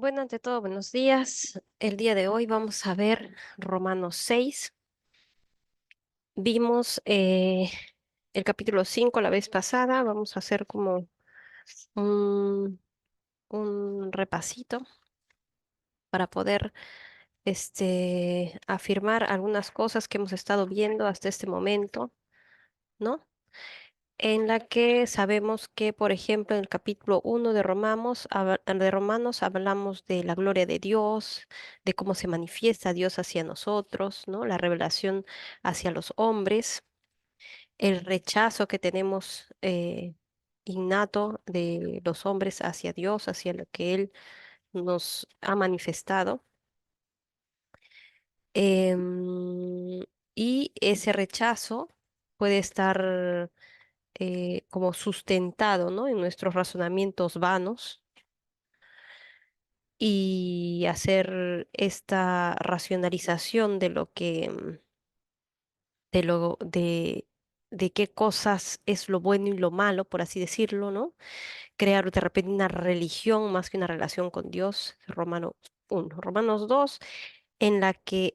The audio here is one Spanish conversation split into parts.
Bueno, ante todo, buenos días. El día de hoy vamos a ver Romanos 6. Vimos el capítulo 5 la vez pasada. Vamos a hacer como un, un repasito para poder afirmar algunas cosas que hemos estado viendo hasta este momento, ¿no? En la que sabemos que, por ejemplo, en el capítulo 1 de Romanos hablamos de la gloria de Dios, de cómo se manifiesta Dios hacia nosotros, ¿no? La revelación hacia los hombres, el rechazo que tenemos innato de los hombres hacia Dios, hacia lo que Él nos ha manifestado. Em, y ese rechazo puede estar como sustentado, ¿no? En nuestros razonamientos vanos y hacer esta racionalización de lo que, de lo, de qué cosas es lo bueno y lo malo, por así decirlo, ¿no? Crear de repente una religión más que una relación con Dios, Romanos 2, en la que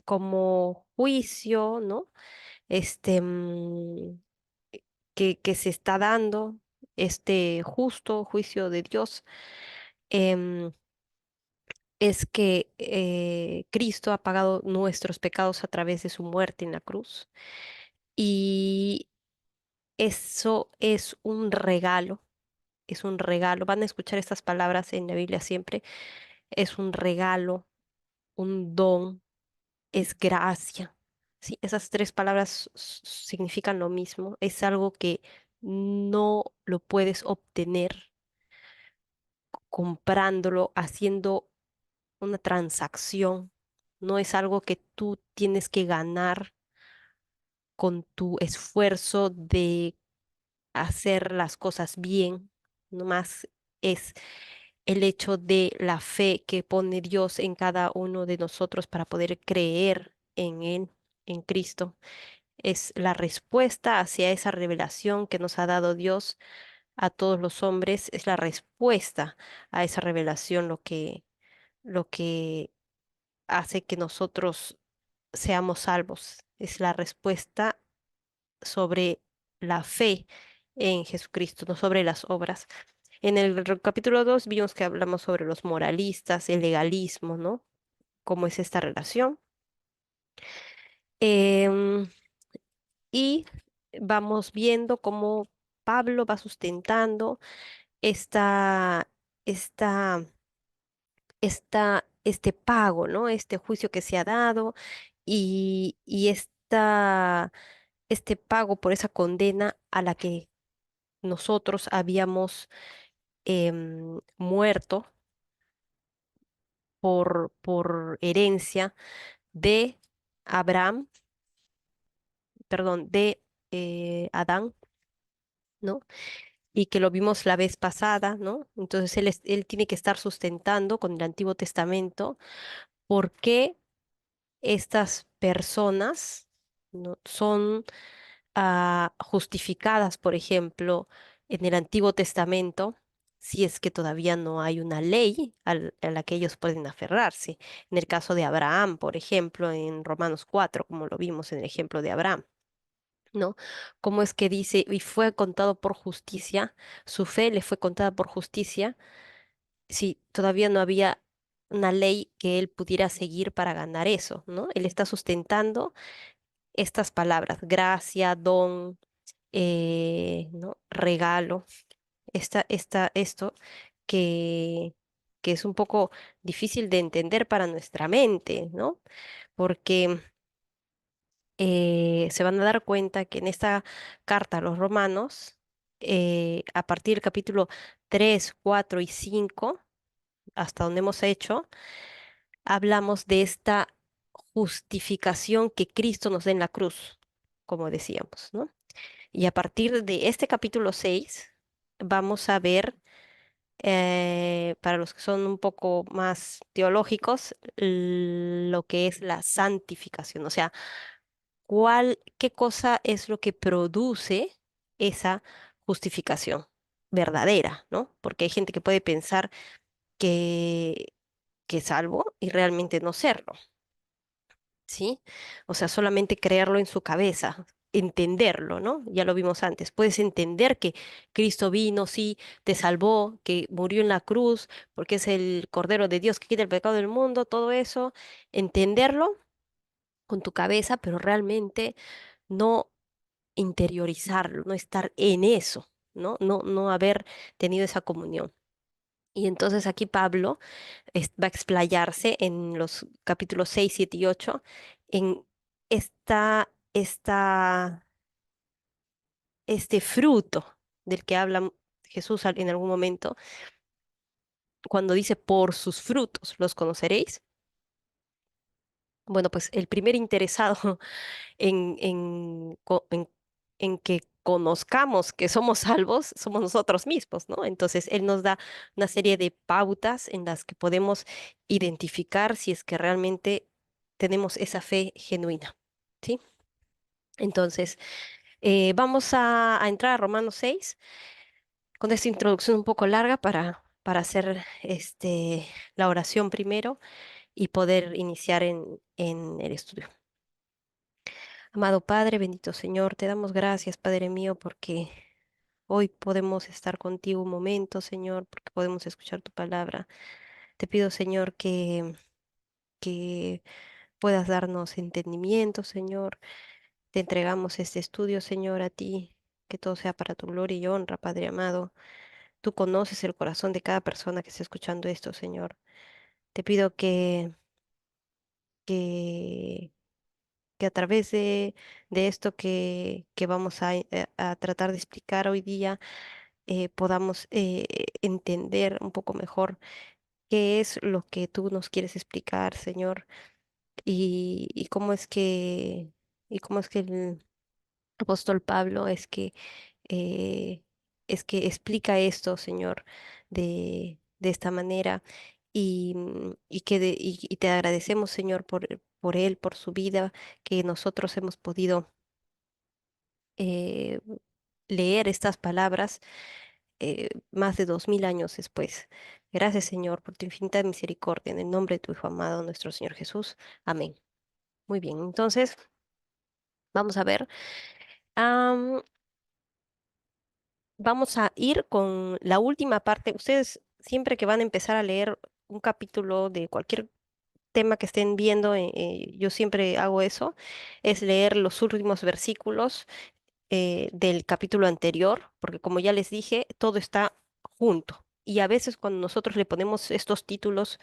como juicio, ¿no? Este, mm, que se está dando, este justo juicio de Dios, em, es que Cristo ha pagado nuestros pecados a través de su muerte en la cruz. Y eso es un regalo. Van a escuchar estas palabras en la Biblia siempre. Es un regalo, un don, es gracia. Sí, esas tres palabras significan lo mismo. Es algo que no lo puedes obtener comprándolo, haciendo una transacción. No es algo que tú tienes que ganar con tu esfuerzo de hacer las cosas bien. Nomás es el hecho de la fe que pone Dios en cada uno de nosotros para poder creer en Él, en Cristo. Es la respuesta hacia esa revelación que nos ha dado Dios a todos los hombres, es la respuesta a esa revelación lo que hace que nosotros seamos salvos. Es la respuesta sobre la fe en Jesucristo, no sobre las obras. En el capítulo 2 vimos que hablamos sobre los moralistas, el legalismo, ¿no? ¿Cómo es esta relación? Em, y vamos viendo cómo Pablo va sustentando esta, esta este pago, ¿no? Este juicio que se ha dado y este pago por esa condena a la que nosotros habíamos muerto por herencia de Abraham, perdón, de Adán, ¿no? Y que lo vimos la vez pasada, ¿no? Entonces él tiene que estar sustentando con el Antiguo Testamento por qué estas personas, ¿no? Son justificadas, por ejemplo, en el Antiguo Testamento, si es que todavía no hay una ley a la que ellos pueden aferrarse. En el caso de Abraham, por ejemplo, en Romanos 4, como lo vimos en el ejemplo de Abraham. ¿No? ¿Cómo es que dice, y fue contado por justicia, su fe le fue contada por justicia, si todavía no había una ley que él pudiera seguir para ganar eso, ¿no? Él está sustentando estas palabras, gracia, don, ¿no? Regalo, esto que, que es un poco difícil de entender para nuestra mente, ¿no? Porque se van a dar cuenta que en esta carta a los romanos, a partir del capítulo 3, 4 y 5, hasta donde hemos hecho, hablamos de esta justificación que Cristo nos da en la cruz, como decíamos, ¿no? Y a partir de este capítulo 6 vamos a ver, para los que son un poco más teológicos, lo que es la santificación, o sea, qué cosa es lo que produce esa justificación. verdadera, ¿no? Porque hay gente que puede pensar que, que es salvo y realmente no serlo, ¿sí? O sea, solamente creerlo en su cabeza, entenderlo, ¿no? Ya lo vimos antes. Puedes entender que Cristo vino, sí, te salvó, que murió en la cruz, porque es el Cordero de Dios que quita el pecado del mundo, todo eso, entenderlo con tu cabeza, pero realmente no interiorizarlo, no estar en eso, ¿no? No haber tenido esa comunión. Y entonces aquí Pablo va a explayarse en los capítulos 6, 7 y 8 en esta, este fruto del que habla Jesús en algún momento, cuando dice, por sus frutos los conoceréis. Bueno, pues el primer interesado en que conozcamos que somos salvos, somos nosotros mismos, ¿no? Entonces, Él nos da una serie de pautas en las que podemos identificar si es que realmente tenemos esa fe genuina, ¿sí? Entonces, vamos a entrar a Romanos 6 con esta introducción un poco larga para hacer la oración primero y poder iniciar en el estudio. Amado Padre, bendito Señor, te damos gracias, Padre mío, porque hoy podemos estar contigo un momento, Señor, porque podemos escuchar tu palabra. Te pido, Señor, que puedas darnos entendimiento, Señor. Te entregamos este estudio, Señor, a ti, que todo sea para tu gloria y honra, Padre amado. Tú conoces el corazón de cada persona que está escuchando esto, Señor. Te pido que, que a través de esto que vamos a tratar de explicar hoy día, podamos entender un poco mejor qué es lo que tú nos quieres explicar, Señor, y cómo y cómo es que el apóstol Pablo eh, es que explica esto, Señor, de esta manera. Y te agradecemos, Señor, por él, por su vida, que nosotros hemos podido eh, leer estas palabras más de 2000 años después. Gracias, Señor, por tu infinita misericordia, en el nombre de tu Hijo amado, nuestro Señor Jesús. Amén. Muy bien, entonces vamos a ver. am, Vamos a ir con la última parte. Ustedes siempre que van a empezar a leer un capítulo de cualquier tema que estén viendo, yo siempre hago eso, es leer los últimos versículos del capítulo anterior, porque como ya les dije, todo está junto. Y a veces cuando nosotros le ponemos estos títulos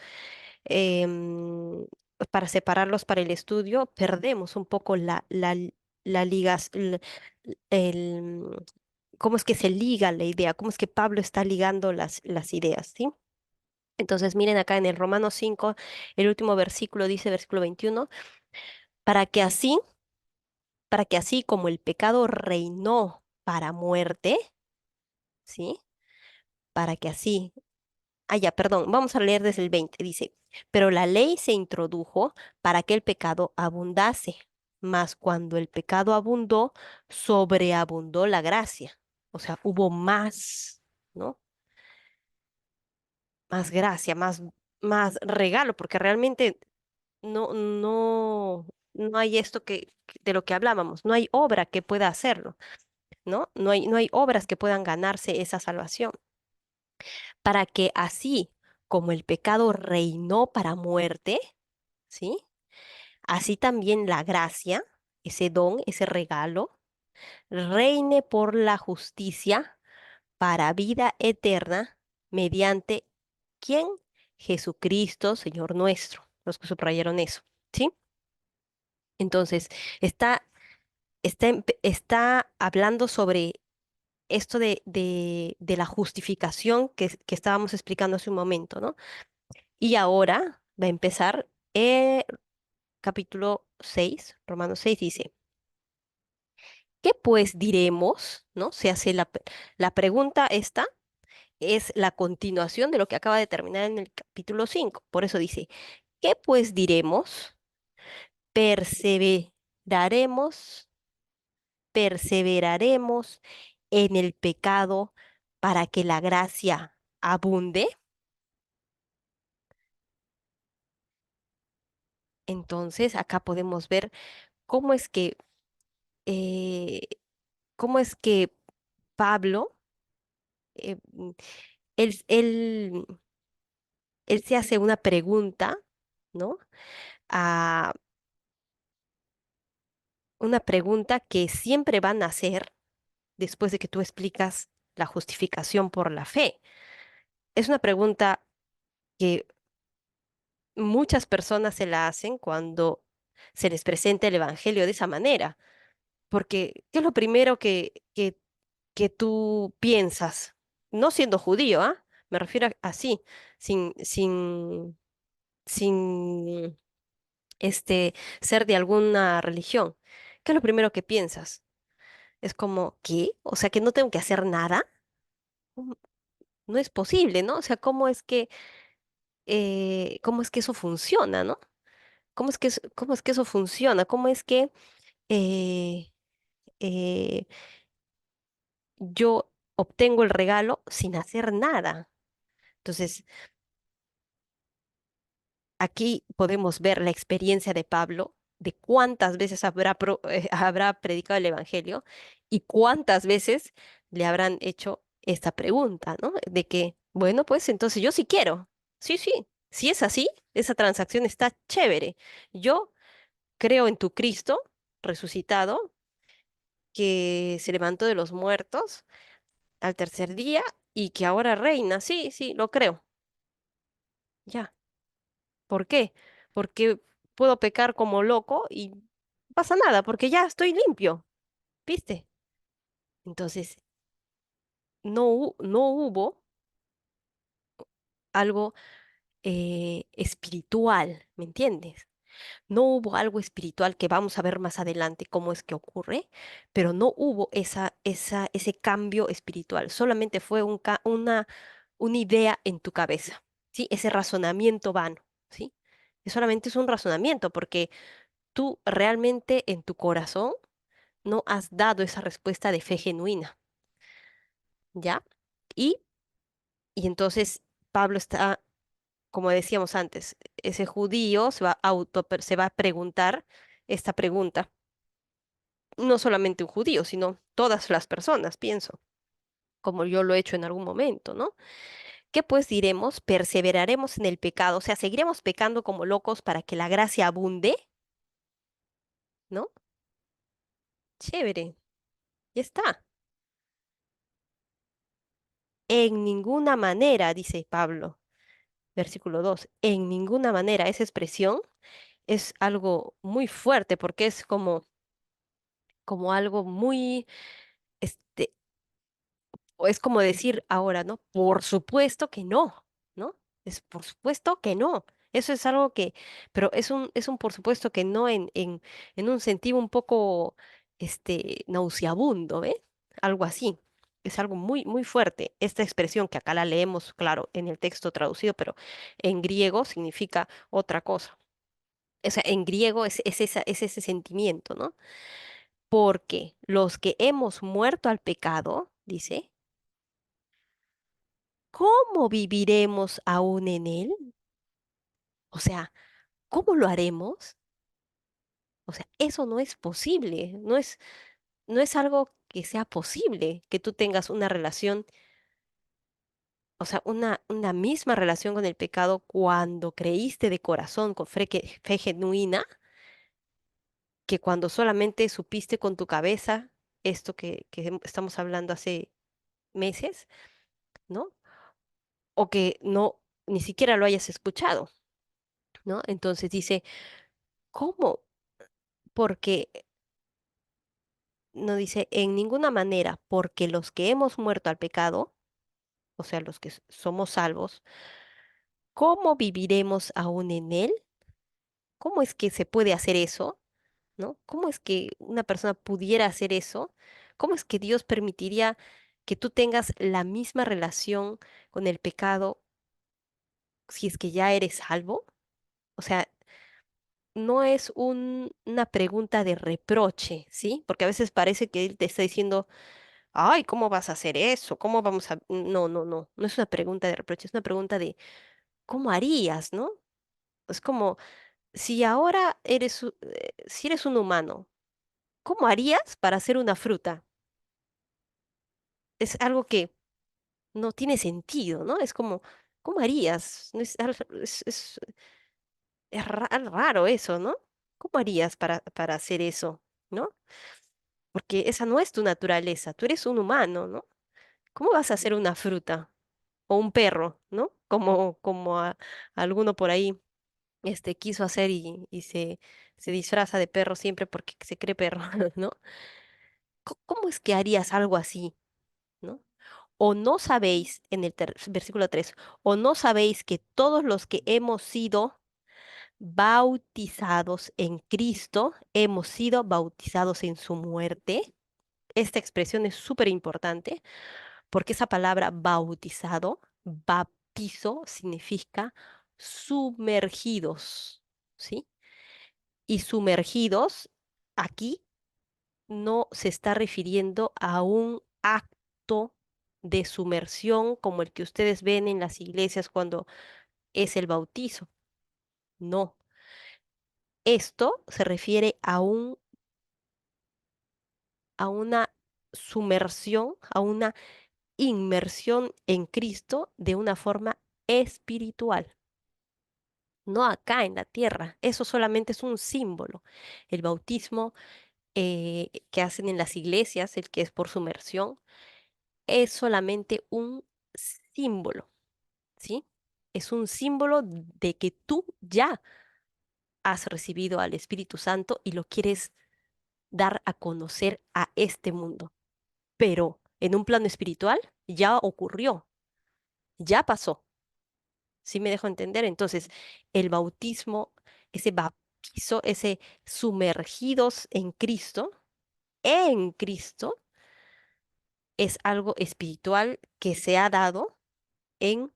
em, para separarlos para el estudio, perdemos un poco la ligas, cómo es que se liga la idea, cómo es que Pablo está ligando las ideas, ¿sí? Entonces miren acá en el Romanos 5, el último versículo dice, versículo 21, para que así, para que así como el pecado reinó para muerte, ¿sí? Para que así, ya, perdón, vamos a leer desde el 20, dice, pero la ley se introdujo para que el pecado abundase, mas cuando el pecado abundó, sobreabundó la gracia, o sea, hubo más, ¿no? Más gracia, más regalo, porque realmente no hay esto de lo que hablábamos, no hay obra que pueda hacerlo, ¿no? No hay obras que puedan ganarse esa salvación, para que así como el pecado reinó para muerte, ¿sí? Así también la gracia, ese don, ese regalo, reine por la justicia para vida eterna mediante ¿quién? Jesucristo, Señor nuestro. Los que subrayaron eso, ¿sí? Entonces, está hablando sobre esto de la justificación que estábamos explicando hace un momento, ¿no? Y ahora va a empezar capítulo 6, Romanos 6 dice, ¿qué pues diremos? ¿No? Se hace la pregunta esta, es la continuación de lo que acaba de terminar en el capítulo 5. Por eso dice, ¿qué pues diremos? Perseveraremos, perseveraremos en el pecado para que la gracia abunde, entonces acá podemos ver cómo es que, eh, cómo es que Pablo, eh, mm, él, él, él se hace una pregunta, ¿no? A una pregunta que siempre van a hacer después de que tú explicas la justificación por la fe. Es una pregunta que muchas personas se la hacen cuando se les presenta el Evangelio de esa manera, porque ¿qué es lo primero que tú piensas? No siendo judío, ¿ah? Me refiero a así, sin ser de alguna religión. ¿Qué es lo primero que piensas? Es como, ¿qué? O sea, que no tengo que hacer nada. ¿Cómo? No es posible, ¿no? O sea, cómo es que eso funciona, ¿no? Cómo es que eso funciona? ¿Cómo es que eh, eh, yo obtengo el regalo sin hacer nada? Entonces, aquí podemos ver la experiencia de Pablo, de cuántas veces habrá predicado el Evangelio y cuántas veces le habrán hecho esta pregunta, ¿no? De que, bueno, pues entonces yo sí quiero. Sí, sí, si es así, esa transacción está chévere. Yo creo en tu Cristo resucitado, que se levantó de los muertos al tercer día y que ahora reina. Sí, sí, lo creo. Ya. ¿Por qué? Porque puedo pecar como loco y no pasa nada, porque ya estoy limpio, ¿viste? Entonces, no hubo algo espiritual, ¿me entiendes? No hubo algo espiritual que vamos a ver más adelante cómo es que ocurre, pero no hubo ese cambio espiritual. Solamente fue una idea en tu cabeza, ¿sí? Ese razonamiento vano, ¿sí? Y solamente es un razonamiento porque tú realmente en tu corazón no has dado esa respuesta de fe genuina, ¿ya? Y, y entonces Pablo está, como decíamos antes, ese judío se va a preguntar esta pregunta. No solamente un judío, sino todas las personas, pienso, como yo lo he hecho en algún momento, ¿no? ¿Qué pues diremos? ¿Perseveraremos en el pecado? O sea, ¿seguiremos pecando como locos para que la gracia abunde? ¿No? Chévere, ya está. En ninguna manera, dice Pablo, versículo 2. En ninguna manera. Esa expresión es algo muy fuerte porque es como algo muy, este, o es como decir ahora, ¿no? Por supuesto que no, ¿no? Es por supuesto que no. Eso es algo pero es un por supuesto que no en un sentido un poco, nauseabundo, ¿ves? Algo así. Es algo muy, muy fuerte. Esta expresión que acá la leemos, claro, en el texto traducido, pero en griego significa otra cosa. O sea, en griego es ese sentimiento, ¿no? Porque los que hemos muerto al pecado, dice, ¿cómo viviremos aún en él? O sea, ¿cómo lo haremos? O sea, eso no es posible, no es algo que sea posible que tú tengas una relación, o sea, una misma relación con el pecado cuando creíste de corazón, con fe genuina, que cuando solamente supiste con tu cabeza esto que estamos hablando hace meses, ¿no? O que no, ni siquiera lo hayas escuchado, ¿no? Entonces dice, ¿cómo? Porque no dice en ninguna manera, porque los que hemos muerto al pecado, o sea, los que somos salvos, ¿cómo viviremos aún en él? ¿Cómo es que se puede hacer eso? ¿No? ¿Cómo es que una persona pudiera hacer eso? ¿Cómo es que Dios permitiría que tú tengas la misma relación con el pecado si es que ya eres salvo? O sea, no es una pregunta de reproche, ¿sí? Porque a veces parece que él te está diciendo, ay, ¿cómo vas a hacer eso? ¿Cómo vamos a...? No, no, no, no es una pregunta de reproche, es una pregunta de ¿cómo harías, no? Es como, si ahora si eres un humano, ¿cómo harías para hacer una fruta? Es algo que no tiene sentido, ¿no? Es como, ¿cómo harías? No es, raro eso, ¿no? ¿Cómo harías para hacer eso, ¿no? Porque esa no es tu naturaleza, tú eres un humano, ¿no? ¿Cómo vas a hacer una fruta o un perro, ¿no? Como alguno por ahí quiso hacer y se disfraza de perro siempre porque se cree perro, ¿no? ¿Cómo es que harías algo así, ¿no? O no sabéis, en el versículo 3, o no sabéis que todos los que hemos sido bautizados en Cristo, hemos sido bautizados en su muerte. Esta expresión es súper importante porque esa palabra bautizado, baptizo, significa sumergidos, ¿sí? Y sumergidos aquí no se está refiriendo a un acto de sumersión como el que ustedes ven en las iglesias cuando es el bautizo. No, esto se refiere a una sumersión, a una inmersión en Cristo de una forma espiritual, no acá en la tierra. Eso solamente es un símbolo. El bautismo que hacen en las iglesias, el que es por sumersión, es solamente un símbolo, ¿sí? Es un símbolo de que tú ya has recibido al Espíritu Santo y lo quieres dar a conocer a este mundo. Pero en un plano espiritual ya ocurrió, ya pasó. ¿Sí me dejo entender? Entonces, el bautismo, ese bautizo, ese sumergidos en Cristo, es algo espiritual que se ha dado en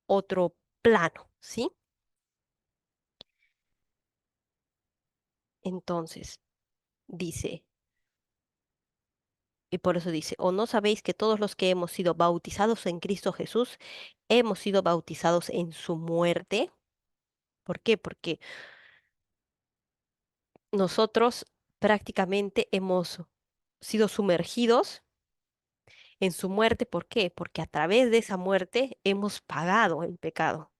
otro plano, ¿sí? Entonces, dice, y por eso dice, o no sabéis que todos los que hemos sido bautizados en Cristo Jesús, hemos sido bautizados en su muerte. ¿Por qué? Porque nosotros prácticamente hemos sido sumergidos en su muerte. ¿Por qué? Porque a través de esa muerte hemos pagado el pecado.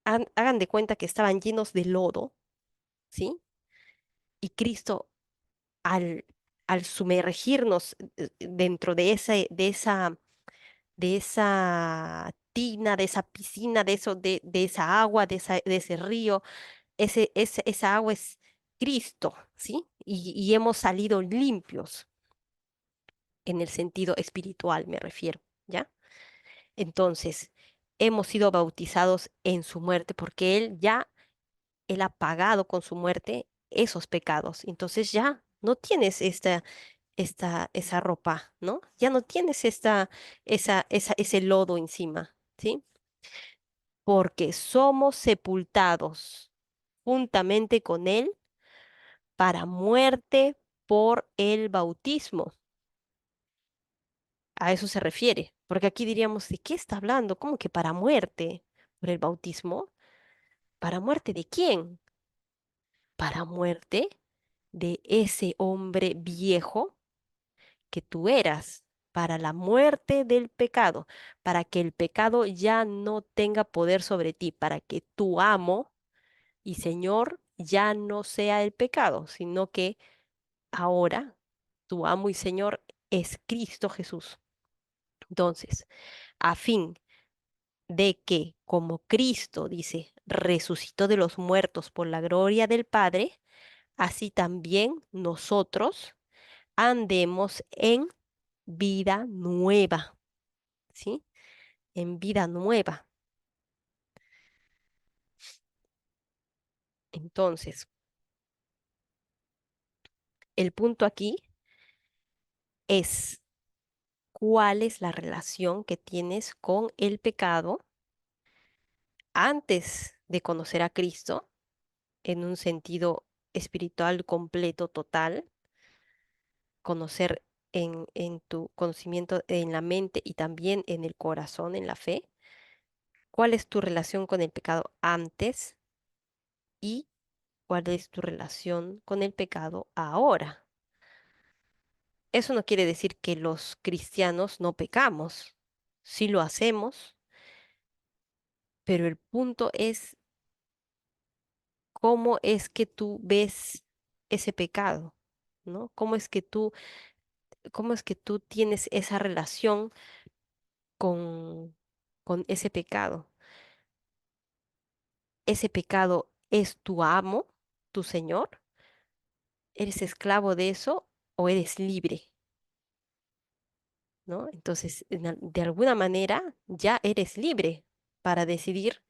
Hagan de cuenta que estaban llenos de lodo, ¿sí? Y Cristo al, al sumergirnos dentro de esa tina, de esa piscina, de esa agua, de ese río, esa agua es Cristo, ¿sí? Y hemos salido limpios en el sentido espiritual, me refiero, ¿ya? Entonces, hemos sido bautizados en su muerte porque Él ha pagado con su muerte esos pecados. Entonces ya no tienes esa ropa, ¿no? Ya no tienes ese lodo encima, ¿sí? Porque somos sepultados juntamente con Él para muerte por el bautismo. A eso se refiere, porque aquí diríamos, ¿de qué está hablando? ¿Cómo que para muerte por el bautismo? ¿Para muerte de quién? Para muerte de ese hombre viejo que tú eras, para la muerte del pecado, para que el pecado ya no tenga poder sobre ti, para que tu amo y Señor ya no sea el pecado, sino que ahora tu amo y Señor es Cristo Jesús. Entonces, a fin de que, como Cristo dice, resucitó de los muertos por la gloria del Padre, así también nosotros andemos en vida nueva, ¿sí? En vida nueva. Entonces, el punto aquí es cuál es la relación que tienes con el pecado antes de conocer a Cristo en un sentido espiritual completo, total, conocer en tu conocimiento en la mente y también en el corazón, en la fe, cuál es tu relación con el pecado antes y cuál es tu relación con el pecado ahora. Eso no quiere decir que los cristianos no pecamos, sí lo hacemos, pero el punto es cómo es que tú ves ese pecado, ¿no? Cómo es que tú tienes esa relación con, con ese pecado? ¿Ese pecado es tu amo, tu señor? ¿Eres esclavo de eso o eres libre? ¿No? Entonces, de alguna manera ya eres libre para decidir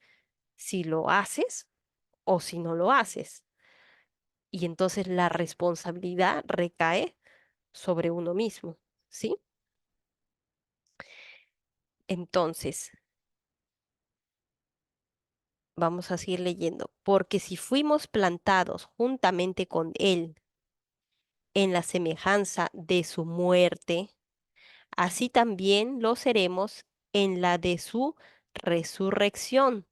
si lo haces o si no lo haces. Y entonces la responsabilidad recae sobre uno mismo, ¿sí? Entonces, vamos a seguir leyendo. Porque si fuimos plantados juntamente con Él en la semejanza de su muerte, así también lo seremos en la de su resurrección,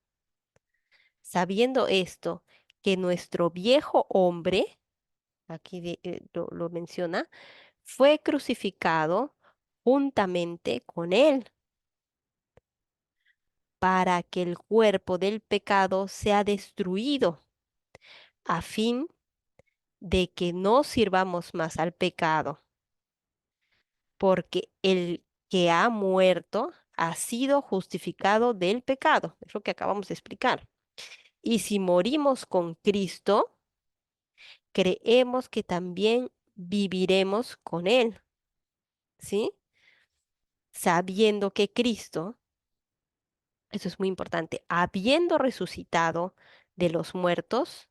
sabiendo esto, que nuestro viejo hombre, aquí lo menciona, fue crucificado juntamente con Él, para que el cuerpo del pecado sea destruido, a fin de que no sirvamos más al pecado, porque el que ha muerto ha sido justificado del pecado. Es lo que acabamos de explicar. Y si morimos con Cristo, creemos que también viviremos con Él, ¿sí? Sabiendo que Cristo, eso es muy importante, habiendo resucitado de los muertos,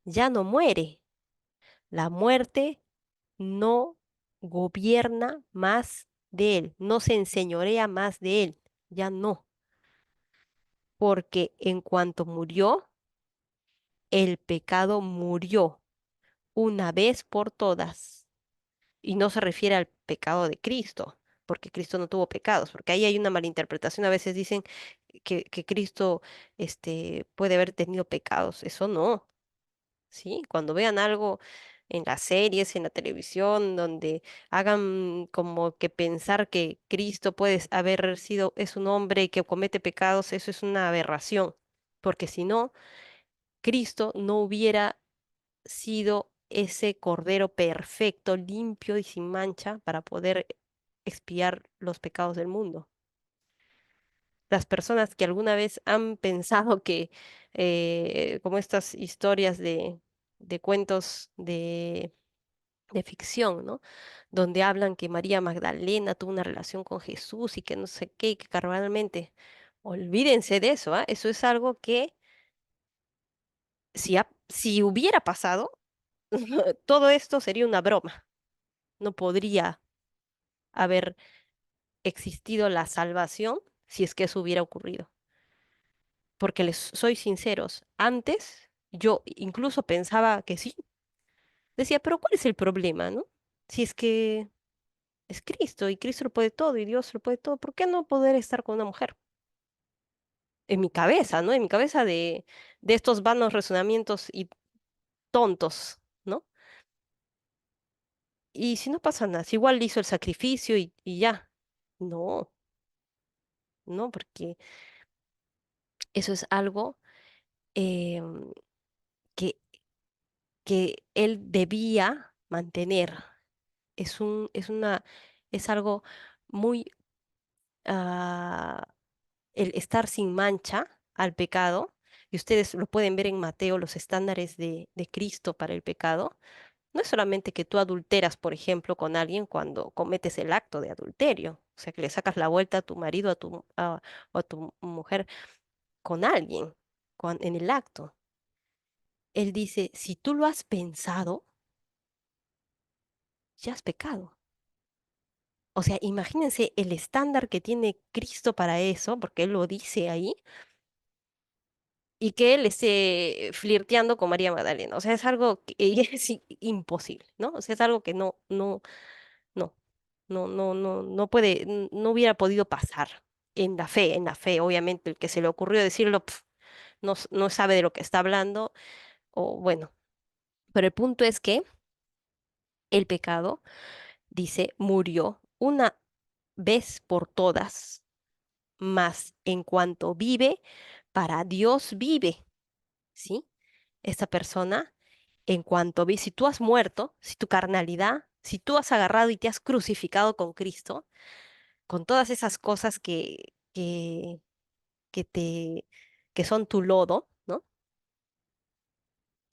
ya no muere. La muerte no gobierna más de Él, no se enseñorea más de Él, ya no. Porque en cuanto murió, el pecado murió una vez por todas. Y no se refiere al pecado de Cristo, porque Cristo no tuvo pecados, porque ahí hay una malinterpretación. A veces dicen que Cristo puede haber tenido pecados. Eso no, ¿sí? Cuando vean algo en las series, en la televisión, donde hagan como que pensar que Cristo puede haber sido, es un hombre que comete pecados, eso es una aberración, porque si no, Cristo no hubiera sido ese cordero perfecto, limpio y sin mancha para poder expiar los pecados del mundo. Las personas que alguna vez han pensado que, como estas historias de cuentos de ficción, ¿no? Donde hablan que María Magdalena tuvo una relación con Jesús y que no sé qué, y que carnalmente, olvídense de eso, ¿ah? Eso es algo que si hubiera pasado, todo esto sería una broma. No podría haber existido la salvación si es que eso hubiera ocurrido. Porque les soy sinceros, antes yo incluso pensaba que sí. Decía, pero ¿cuál es el problema, no? Si es que es Cristo y Cristo lo puede todo y Dios lo puede todo, ¿por qué no poder estar con una mujer? En mi cabeza, ¿no? En mi cabeza de estos vanos razonamientos y tontos, ¿no? Y si no pasa nada, si igual hizo el sacrificio y ya. No, no, porque eso es algo em, que, que él debía mantener. Es algo muy, ah, el estar sin mancha al pecado, y ustedes lo pueden ver en Mateo, los estándares de Cristo para el pecado. No es solamente que tú adulteras, por ejemplo, con alguien cuando cometes el acto de adulterio, o sea, que le sacas la vuelta a tu marido o a tu mujer con alguien, en el acto. Él dice, si tú lo has pensado, ya has pecado. O sea, imagínense el estándar que tiene Cristo para eso, porque Él lo dice ahí, y que él esté flirteando con María Magdalena. O sea, es algo que es imposible, ¿no? O sea, es algo que no, no puede, no hubiera podido pasar en la fe, obviamente, el que se le ocurrió decirlo, no, no sabe de lo que está hablando, o bueno, pero el punto es que el pecado, dice, murió una vez por todas, mas en cuanto vive, para Dios vive, ¿sí? Esta persona, en cuanto vi, si tú has muerto, si tu carnalidad, si tú has agarrado y te has crucificado con Cristo, con todas esas cosas que te, que son tu lodo, ¿no?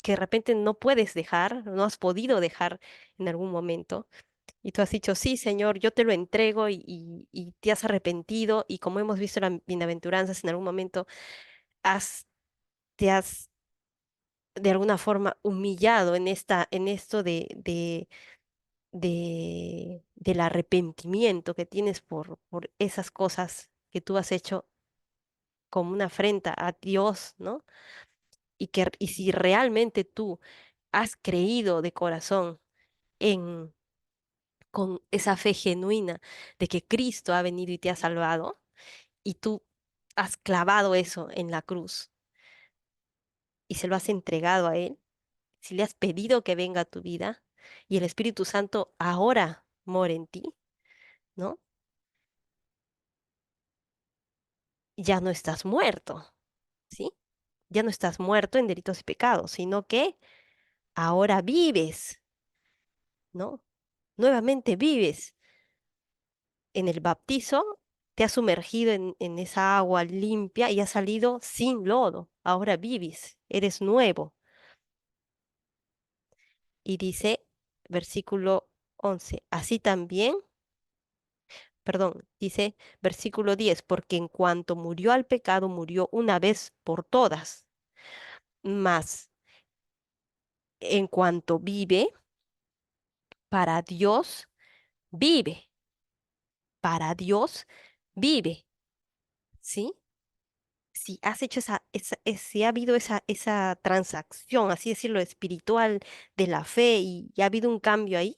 Que de repente no puedes dejar, no has podido dejar en algún momento. Y tú has dicho, sí, Señor, yo te lo entrego y te has arrepentido y como hemos visto en las bienaventuranzas, en algún momento has, te has de alguna forma humillado en en esto del arrepentimiento que tienes por esas cosas que tú has hecho como una afrenta a Dios, ¿no? Y si realmente tú has creído de corazón en, con esa fe genuina de que Cristo ha venido y te ha salvado, y tú has clavado eso en la cruz y se lo has entregado a Él, si le has pedido que venga a tu vida y el Espíritu Santo ahora mora en ti, ¿no? Ya no estás muerto, ¿sí? Ya no estás muerto en delitos y pecados, sino que ahora vives, ¿no? Nuevamente vives en el bautizo, te has sumergido en esa agua limpia y has salido sin lodo. Ahora vives, eres nuevo. Y dice, versículo 11 así también, perdón, dice versículo 10 porque en cuanto murió al pecado, murió una vez por todas, mas en cuanto vive, para Dios vive, para Dios vive, ¿sí? Si has hecho si ha habido esa transacción, así decirlo, espiritual de la fe y ha habido un cambio ahí,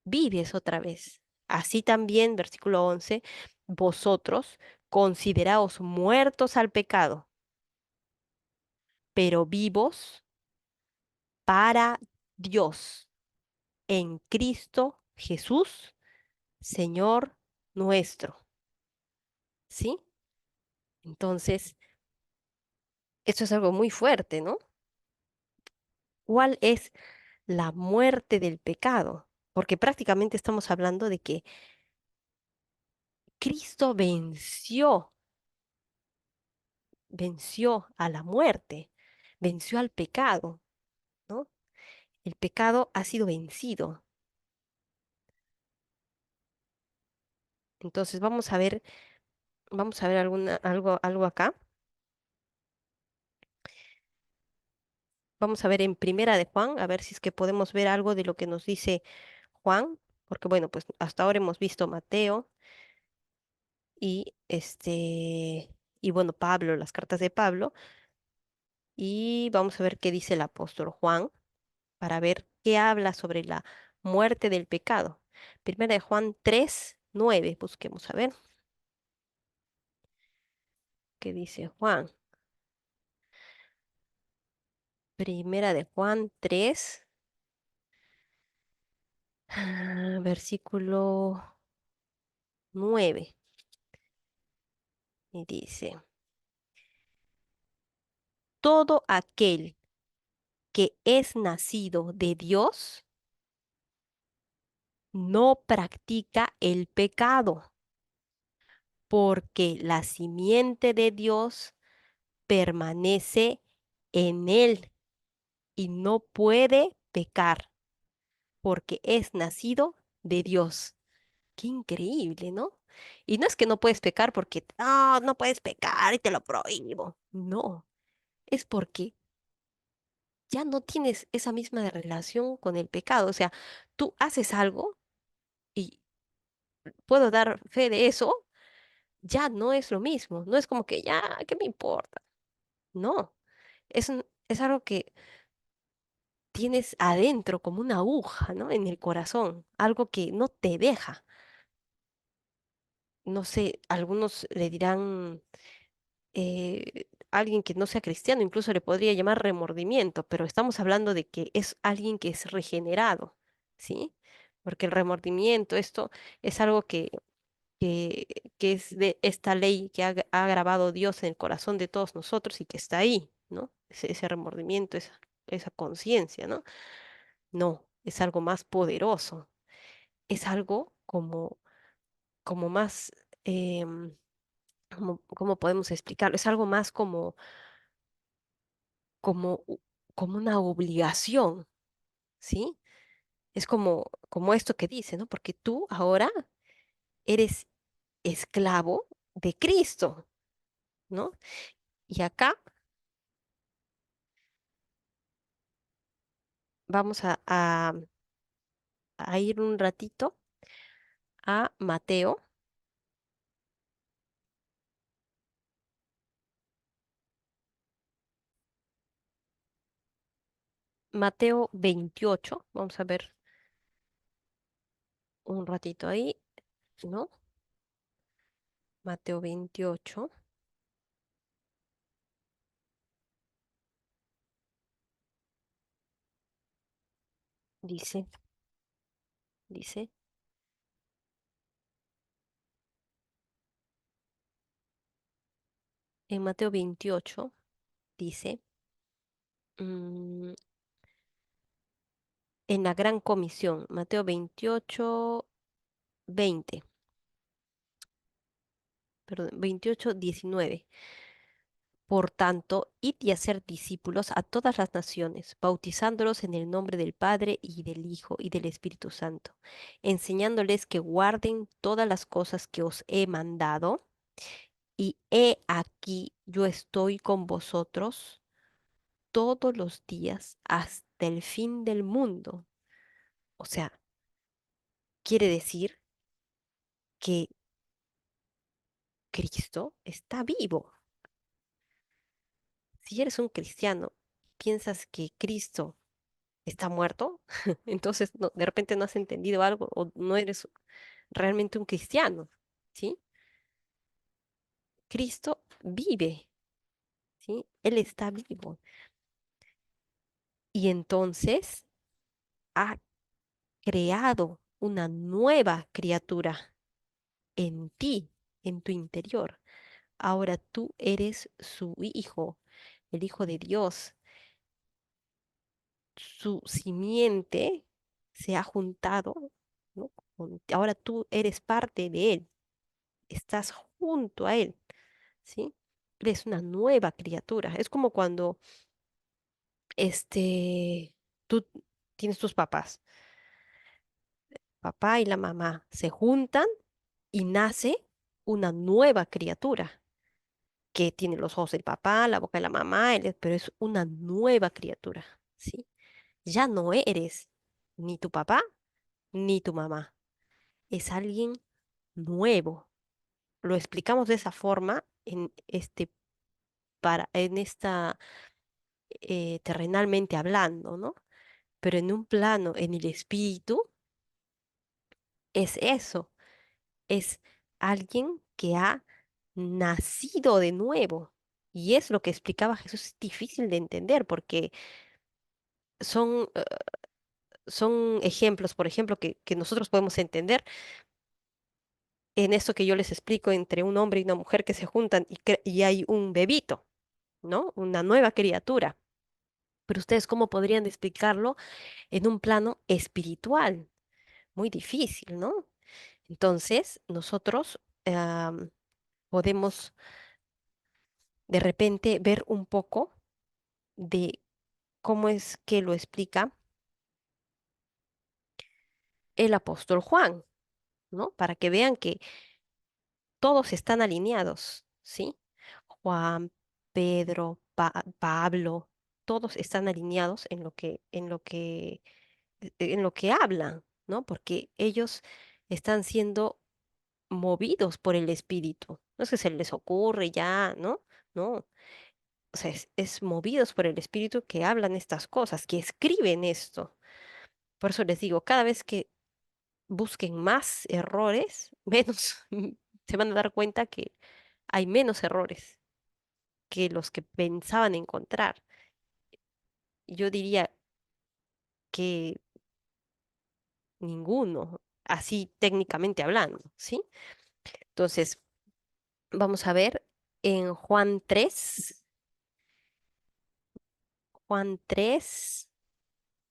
vives otra vez. Así también, versículo 11 vosotros consideraos muertos al pecado, pero vivos para Dios en Cristo Jesús, Señor nuestro. ¿Sí? Entonces, esto es algo muy fuerte, ¿no? ¿Cuál es la muerte del pecado? Porque prácticamente estamos hablando de que Cristo venció a la muerte, venció al pecado, ¿no? El pecado ha sido vencido. Entonces vamos a ver algo acá. Vamos a ver en Primera de Juan, a ver si es que podemos ver algo de lo que nos dice Juan, porque bueno, pues hasta ahora hemos visto Mateo y y bueno, Pablo, las cartas de Pablo, y vamos a ver qué dice el apóstol Juan para ver qué habla sobre la muerte del pecado. Primera de Juan 3:9, busquemos a ver qué dice Juan. Primera de Juan 3, versículo 9, y dice, todo aquel que es nacido de Dios no practica el pecado, porque la simiente de Dios permanece en él y no puede pecar, porque es nacido de Dios. Qué increíble, ¿no? Y no es que no puedes pecar porque, no puedes pecar y te lo prohíbo. No, es porque ya no tienes esa misma relación con el pecado. O sea, tú haces algo y puedo dar fe de eso, ya no es lo mismo. No es como que ya, ¿qué me importa? No, es algo que tienes adentro como una aguja, ¿no? En el corazón, algo que no te deja. No sé, algunos le dirán, alguien que no sea cristiano, incluso le podría llamar remordimiento, pero estamos hablando de que es alguien que es regenerado, ¿sí? Porque el remordimiento, esto es algo que, que es de esta ley que ha grabado Dios en el corazón de todos nosotros y que está ahí, ¿no? Ese remordimiento, esa conciencia, ¿no? No, es algo más poderoso, es algo como más, ¿cómo podemos explicarlo? Es algo más como, como una obligación, ¿sí? Es como esto que dice, ¿no? Porque tú ahora eres esclavo de Cristo, ¿no? Y acá vamos a ir un ratito a Mateo 28, vamos a ver un ratito ahí, ¿no? Mateo 28 dice, dice, en Mateo 28 dice, mm, en la gran comisión, Mateo 28 20, perdón, 28 19. Por tanto, id y hacer discípulos a todas las naciones, bautizándolos en el nombre del Padre y del Hijo y del Espíritu Santo, enseñándoles que guarden todas las cosas que os he mandado, y he aquí yo estoy con vosotros todos los días hasta el fin del mundo. O sea, quiere decir que Cristo está vivo. Si eres un cristiano, piensas que Cristo está muerto, entonces de repente no has entendido algo o no eres realmente un cristiano, ¿sí? Cristo vive, ¿sí? Él está vivo. Y entonces ha creado una nueva criatura en ti, en tu interior. Ahora tú eres su hijo, el hijo de Dios. Su simiente se ha juntado, ¿no? Ahora tú eres parte de él, estás junto a él, ¿sí? Eres una nueva criatura. Es como cuando tú tienes tus papás, papá y la mamá se juntan y nace una nueva criatura que tiene los ojos del papá, la boca de la mamá, pero es una nueva criatura, ¿sí? Ya no eres ni tu papá ni tu mamá, es alguien nuevo. Lo explicamos de esa forma en esta terrenalmente hablando, ¿no? Pero en un plano, en el espíritu, es eso, es alguien que ha nacido de nuevo. Y es lo que explicaba Jesús, es difícil de entender porque son, son ejemplos, por ejemplo, que nosotros podemos entender en esto que yo les explico entre un hombre y una mujer que se juntan y hay un bebito, ¿no? Una nueva criatura. Pero ustedes, ¿cómo podrían explicarlo en un plano espiritual? Muy difícil, ¿no? Entonces, nosotros podemos de repente ver un poco de cómo es que lo explica el apóstol Juan, ¿no? Para que vean que todos están alineados, ¿sí? Juan, Pedro, Pablo, todos están alineados en lo que hablan, ¿no? Porque ellos están siendo movidos por el Espíritu. No es que se les ocurre ya, ¿no? No, O sea, es movidos por el Espíritu que hablan estas cosas, que escriben esto. Por eso les digo, cada vez que busquen más errores, menos se van a dar cuenta que hay menos errores que los que pensaban encontrar. Yo diría que ninguno, así técnicamente hablando, ¿sí? Entonces, vamos a ver en Juan 3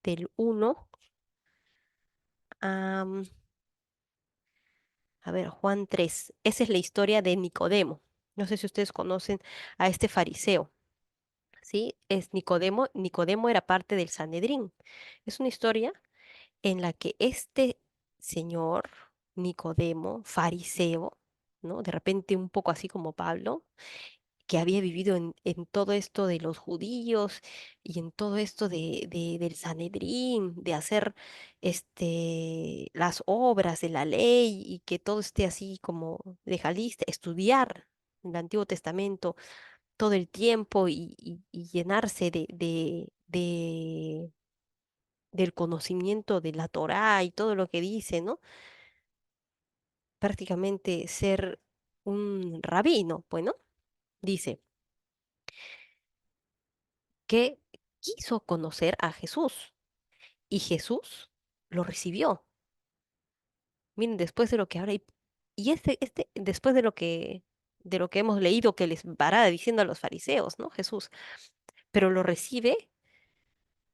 del 1, am, a ver, Juan 3, esa es la historia de Nicodemo. No sé si ustedes conocen a este fariseo. ¿Sí? Es Nicodemo. Nicodemo era parte del Sanedrín. Es una historia en la que este señor, Nicodemo, fariseo, ¿no? De repente un poco así como Pablo, que había vivido en todo esto de los judíos y en todo esto del Sanedrín, de hacer las obras de la ley y que todo esté así como legalista, estudiar el Antiguo Testamento todo el tiempo y llenarse del conocimiento de la Torá y todo lo que dice, ¿no? Prácticamente ser un rabino, bueno, dice que quiso conocer a Jesús y Jesús lo recibió. Miren, después de lo que ahora y después de lo que hemos leído que les vará diciendo a los fariseos, ¿no? Jesús, pero lo recibe.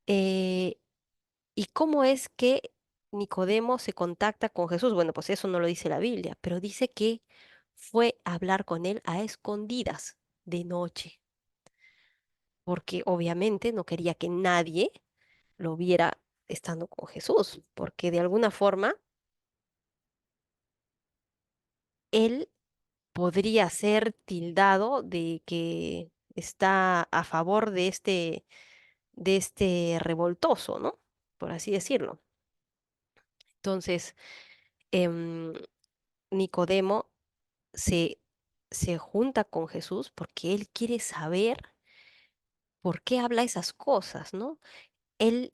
eh, ¿Y cómo es que Nicodemo se contacta con Jesús? Bueno, pues eso no lo dice la Biblia, pero dice que fue a hablar con él a escondidas de noche, porque obviamente no quería que nadie lo viera estando con Jesús, porque de alguna forma él podría ser tildado de que está a favor de este revoltoso, ¿no? Por así decirlo. Entonces, em, Nicodemo se, se junta con Jesús porque él quiere saber por qué habla esas cosas, ¿no? Él,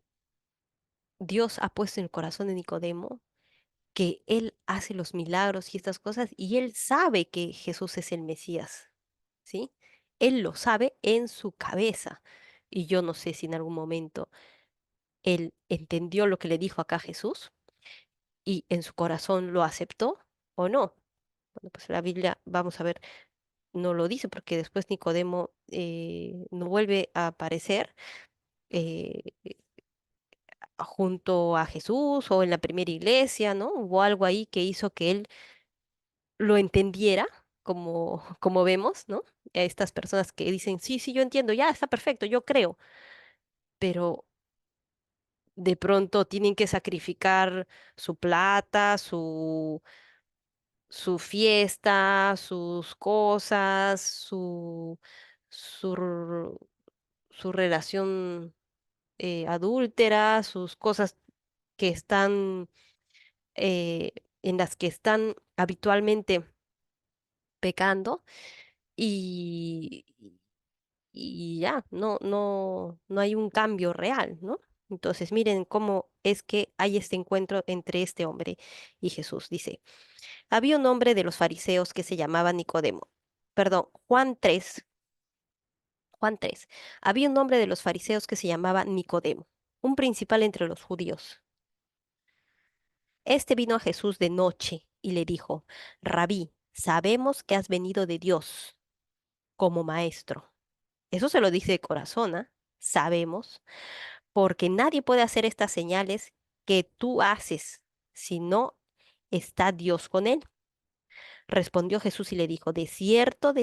Dios ha puesto en el corazón de Nicodemo que él hace los milagros y estas cosas y él sabe que Jesús es el Mesías, ¿sí? Él lo sabe en su cabeza. Y yo no sé si en algún momento él entendió lo que le dijo acá Jesús y en su corazón lo aceptó o no. Bueno, pues la Biblia, vamos a ver, no lo dice porque después Nicodemo no vuelve a aparecer eh, junto a Jesús o en la primera iglesia, ¿no? Hubo algo ahí que hizo que él lo entendiera, como vemos, ¿no? A estas personas que dicen, sí, sí, yo entiendo, ya está perfecto, yo creo, pero de pronto tienen que sacrificar su plata, su fiesta, sus cosas, su, su relación adúltera, sus cosas que están, eh, en las que están habitualmente pecando y, y ya, no hay un cambio real, ¿no? Entonces, miren cómo es que hay este encuentro entre este hombre y Jesús. Dice, había un hombre de los fariseos que se llamaba Nicodemo. Perdón, Juan 3. Había un hombre de los fariseos que se llamaba Nicodemo, un principal entre los judíos. Este vino a Jesús de noche y le dijo, Rabí, sabemos que has venido de Dios como maestro. Eso se lo dice de corazón, ¿ah? Sabemos, porque nadie puede hacer estas señales que tú haces si no está Dios con él. Respondió Jesús y le dijo, de cierto,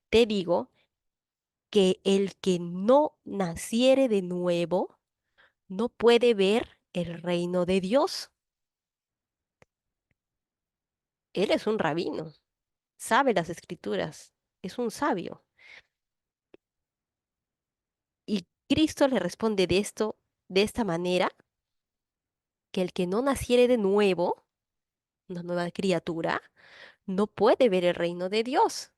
te digo que el que no naciere de nuevo no puede ver el reino de Dios. Él es un rabino, sabe las escrituras, es un sabio. Y Cristo le responde de esta manera, que el que no naciere de nuevo, una nueva criatura, no puede ver el reino de Dios.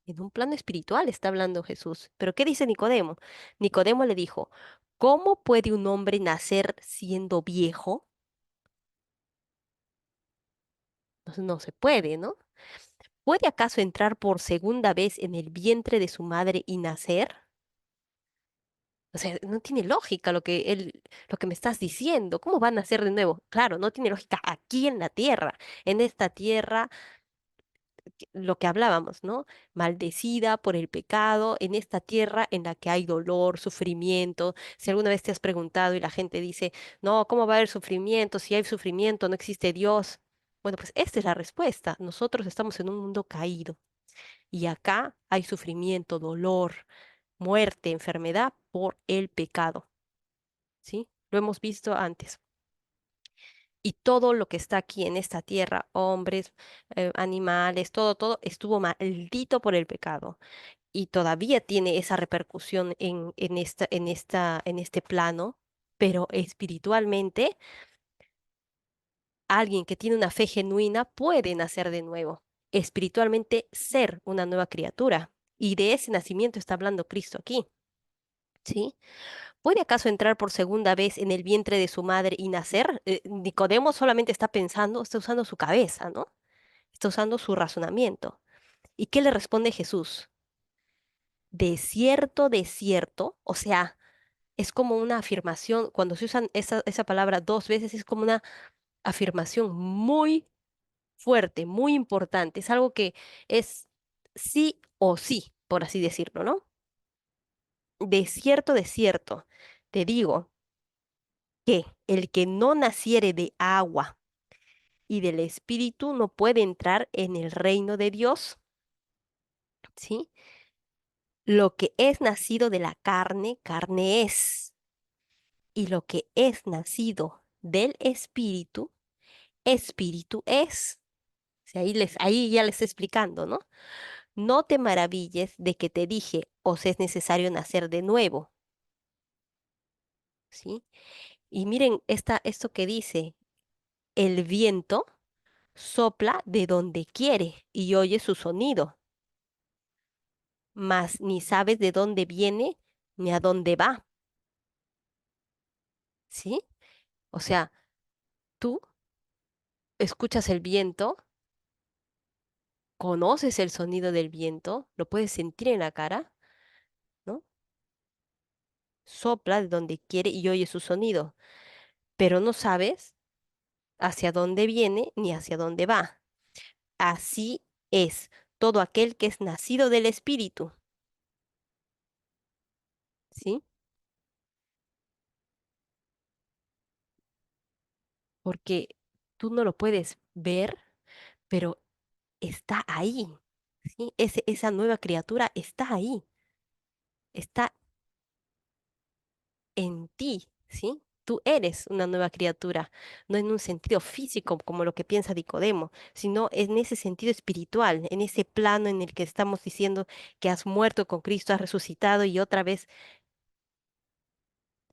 En un plano espiritual está hablando Jesús. Pero ¿qué dice Nicodemo? Nicodemo le dijo, ¿cómo puede un hombre nacer siendo viejo? No se puede, ¿no? ¿Puede acaso entrar por segunda vez en el vientre de su madre y nacer? O sea, no tiene lógica lo que me estás diciendo. ¿Cómo va a nacer de nuevo? Claro, no tiene lógica aquí en la tierra, en esta tierra, lo que hablábamos, ¿no? Maldecida por el pecado, en esta tierra en la que hay dolor, sufrimiento. Si alguna vez te has preguntado y la gente dice, no, ¿cómo va a haber sufrimiento? Si hay sufrimiento, no existe Dios. Bueno, pues esta es la respuesta. Nosotros estamos en un mundo caído y acá hay sufrimiento, dolor, muerte, enfermedad por el pecado, ¿sí? Lo hemos visto antes. Y todo lo que está aquí en esta tierra, hombres, animales, todo estuvo maldito por el pecado. Y todavía tiene esa repercusión en este plano, pero espiritualmente, alguien que tiene una fe genuina puede nacer de nuevo, espiritualmente ser una nueva criatura. Y de ese nacimiento está hablando Cristo aquí, ¿sí? ¿Puede acaso entrar por segunda vez en el vientre de su madre y nacer? Nicodemo solamente está pensando, está usando su cabeza, ¿no? Está usando su razonamiento. ¿Y qué le responde Jesús? De cierto, o sea, es como una afirmación, cuando se usan esa palabra dos veces, es como una afirmación muy fuerte, muy importante, es algo que es sí o sí, por así decirlo, ¿no? De cierto, te digo que el que no naciere de agua y del Espíritu no puede entrar en el reino de Dios, ¿sí? Lo que es nacido de la carne, carne es, y lo que es nacido del Espíritu, Espíritu es. O sea, ahí ya les estoy explicando, ¿no? No te maravilles de que te dije, os es necesario nacer de nuevo, ¿sí? Y miren esto que dice, el viento sopla de donde quiere y oye su sonido, mas ni sabes de dónde viene ni a dónde va, ¿sí? O sea, tú escuchas el viento, conoces el sonido del viento, lo puedes sentir en la cara, ¿no? Sopla de donde quiere y oye su sonido, pero no sabes hacia dónde viene ni hacia dónde va. Así es todo aquel que es nacido del Espíritu, ¿sí? Porque tú no lo puedes ver, pero está ahí, ¿sí? Esa nueva criatura está ahí, está en ti, ¿sí? Tú eres una nueva criatura, no en un sentido físico como lo que piensa Nicodemo, sino en ese sentido espiritual, en ese plano en el que estamos diciendo que has muerto con Cristo, has resucitado y otra vez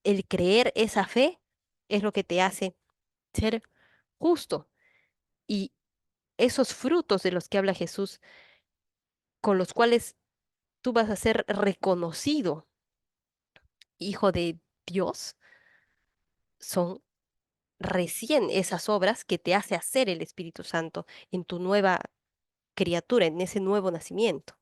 el creer esa fe es lo que te hace ser justo. Y esos frutos de los que habla Jesús, con los cuales tú vas a ser reconocido hijo de Dios, son recién esas obras que te hace hacer el Espíritu Santo en tu nueva criatura, en ese nuevo nacimiento.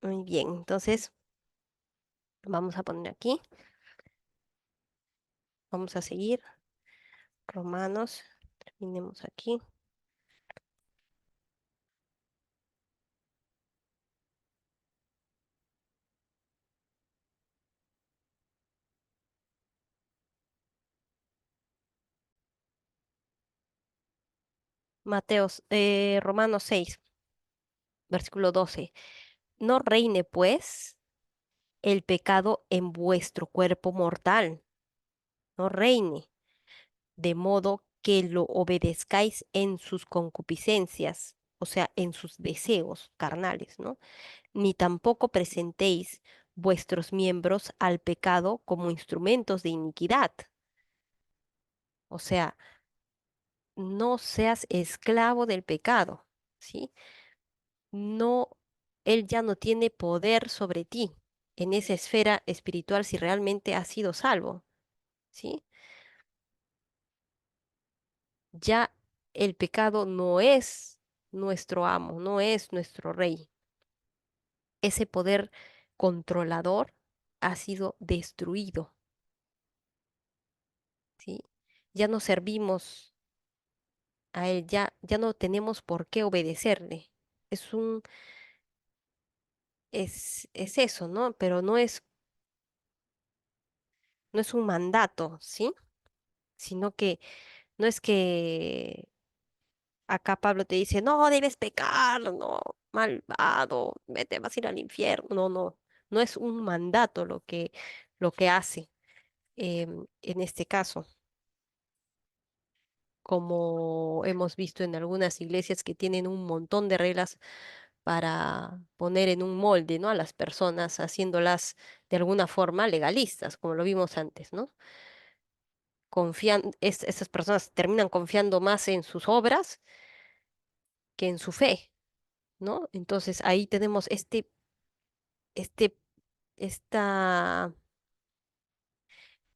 Muy bien, entonces vamos a poner aquí, vamos a seguir. Romanos, terminemos aquí. Romanos 6, versículo 12. No reine pues el pecado en vuestro cuerpo mortal, no reine, de modo que lo obedezcáis en sus concupiscencias, o sea, en sus deseos carnales, ¿no? Ni tampoco presentéis vuestros miembros al pecado como instrumentos de iniquidad. O sea, no seas esclavo del pecado, ¿sí? No, él ya no tiene poder sobre ti en esa esfera espiritual si realmente has sido salvo, ¿sí? Ya el pecado no es nuestro amo, no es nuestro rey. Ese poder controlador ha sido destruido, ¿sí? Ya no servimos a él, ya no tenemos por qué obedecerle. Es un, es eso, ¿no? Pero no es un mandato, ¿sí? Sino que no es que acá Pablo te dice, no, debes pecar, no, malvado, vete, vas a ir al infierno. No, no, no es un mandato lo que hace en este caso, como hemos visto en algunas iglesias que tienen un montón de reglas para poner en un molde, ¿no? A las personas, haciéndolas de alguna forma legalistas, como lo vimos antes, ¿no? Esas personas terminan confiando más en sus obras que en su fe, ¿no? Entonces ahí tenemos este, esta,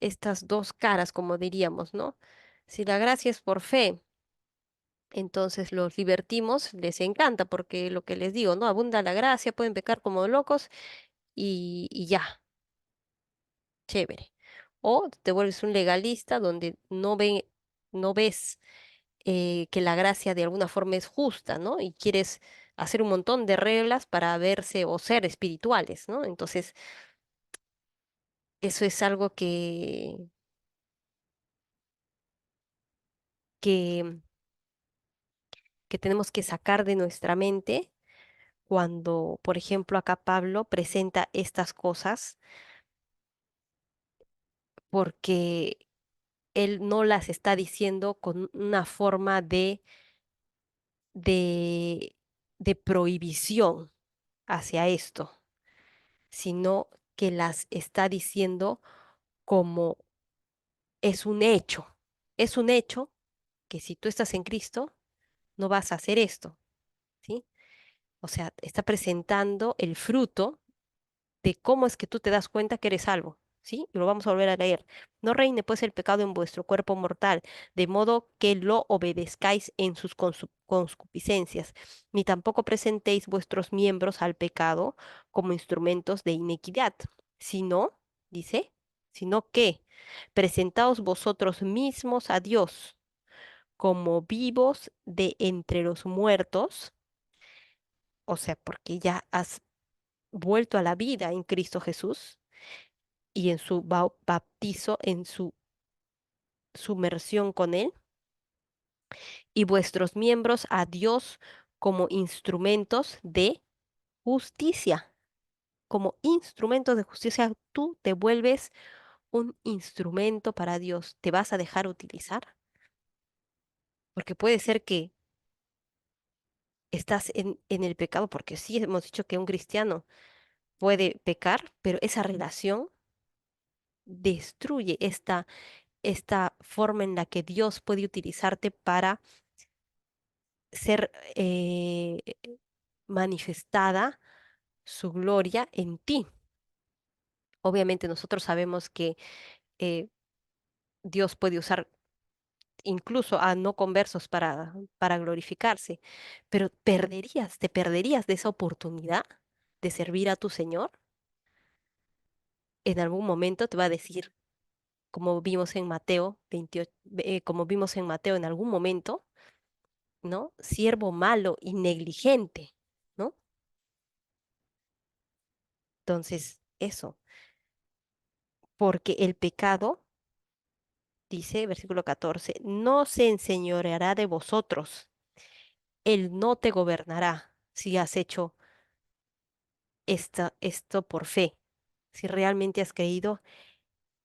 estas dos caras, como diríamos, ¿no? Si la gracia es por fe, entonces los libertimos les encanta, porque lo que les digo, ¿no? Abunda la gracia, pueden pecar como locos y ya, chévere. O te vuelves un legalista donde no ves que la gracia de alguna forma es justa, ¿no? Y quieres hacer un montón de reglas para verse o ser espirituales, ¿no? Entonces, eso es algo que, que tenemos que sacar de nuestra mente cuando, por ejemplo, acá Pablo presenta estas cosas, porque él no las está diciendo con una forma de, de prohibición hacia esto, sino que las está diciendo como es un hecho. Es un hecho que si tú estás en Cristo, no vas a hacer esto, ¿sí? O sea, está presentando el fruto de cómo es que tú te das cuenta que eres salvo, ¿sí? Y lo vamos a volver a leer. No reine pues el pecado en vuestro cuerpo mortal, de modo que lo obedezcáis en sus concupiscencias, ni tampoco presentéis vuestros miembros al pecado como instrumentos de iniquidad, sino, dice, sino que presentaos vosotros mismos a Dios como vivos de entre los muertos, o sea, porque ya has vuelto a la vida en Cristo Jesús y en su bautizo, en su sumersión con Él, y vuestros miembros a Dios como instrumentos de justicia. Como instrumentos de justicia, tú te vuelves un instrumento para Dios. ¿Te vas a dejar utilizar? Porque puede ser que estás en el pecado, porque sí hemos dicho que un cristiano puede pecar, pero esa relación destruye esta forma en la que Dios puede utilizarte para ser manifestada su gloria en ti. Obviamente nosotros sabemos que eh, Dios puede usar incluso a no conversos para glorificarse, pero te perderías de esa oportunidad de servir a tu Señor. En algún momento te va a decir, como vimos en Mateo 28, como vimos en Mateo en algún momento, ¿no? Siervo malo y negligente, ¿no? Entonces, eso, porque el pecado, dice versículo 14, no se enseñoreará de vosotros, él no te gobernará si has hecho esto por fe. Si realmente has creído,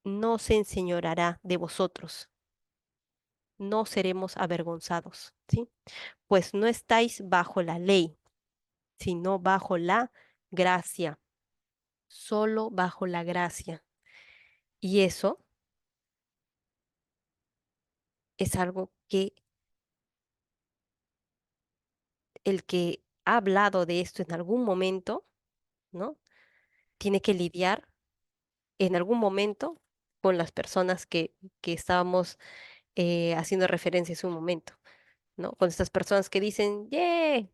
no se enseñoreará de vosotros, no seremos avergonzados, ¿sí? Pues no estáis bajo la ley, sino bajo la gracia, solo bajo la gracia. Y eso es algo que el que ha hablado de esto en algún momento, ¿no? Tiene que lidiar en algún momento con las personas que estábamos haciendo referencia en su momento, ¿no? Con estas personas que dicen, ¡yeah!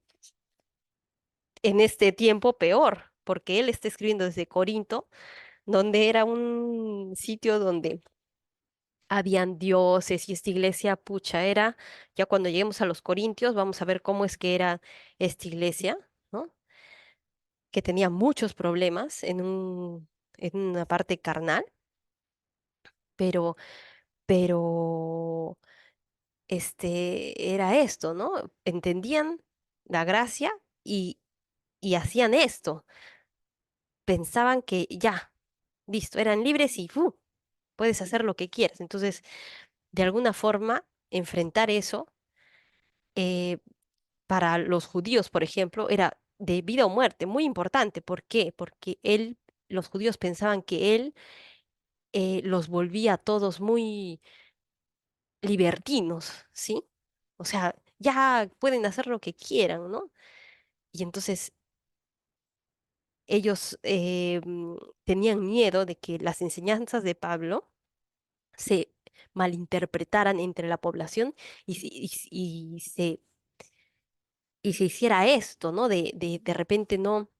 En este tiempo peor, porque él está escribiendo desde Corinto, donde era un sitio donde habían dioses y esta iglesia, pucha, era, ya cuando lleguemos a los Corintios, vamos a ver cómo es que era esta iglesia, ¿no? Que tenía muchos problemas en una parte carnal, pero, pero, era esto, ¿no? Entendían la gracia y hacían esto. Pensaban que ya, listo, eran libres y puedes hacer lo que quieras. Entonces, de alguna forma, enfrentar eso, eh, para los judíos, por ejemplo, era de vida o muerte, muy importante. ¿Por qué? Porque los judíos pensaban que él los volvía a todos muy libertinos, ¿sí? O sea, ya pueden hacer lo que quieran, ¿no? Y entonces ellos tenían miedo de que las enseñanzas de Pablo se malinterpretaran entre la población y se hiciera esto, ¿no? De repente no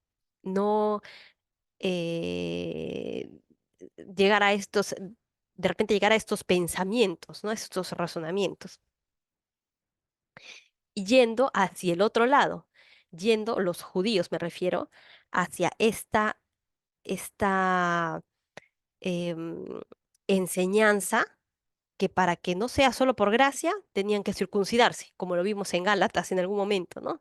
eh, llegar a de repente llegar a estos pensamientos, ¿no? Estos razonamientos. Y yendo hacia el otro lado, yendo los judíos, me refiero, hacia esta em, enseñanza que para que no sea solo por gracia, tenían que circuncidarse, como lo vimos en Gálatas en algún momento, ¿no?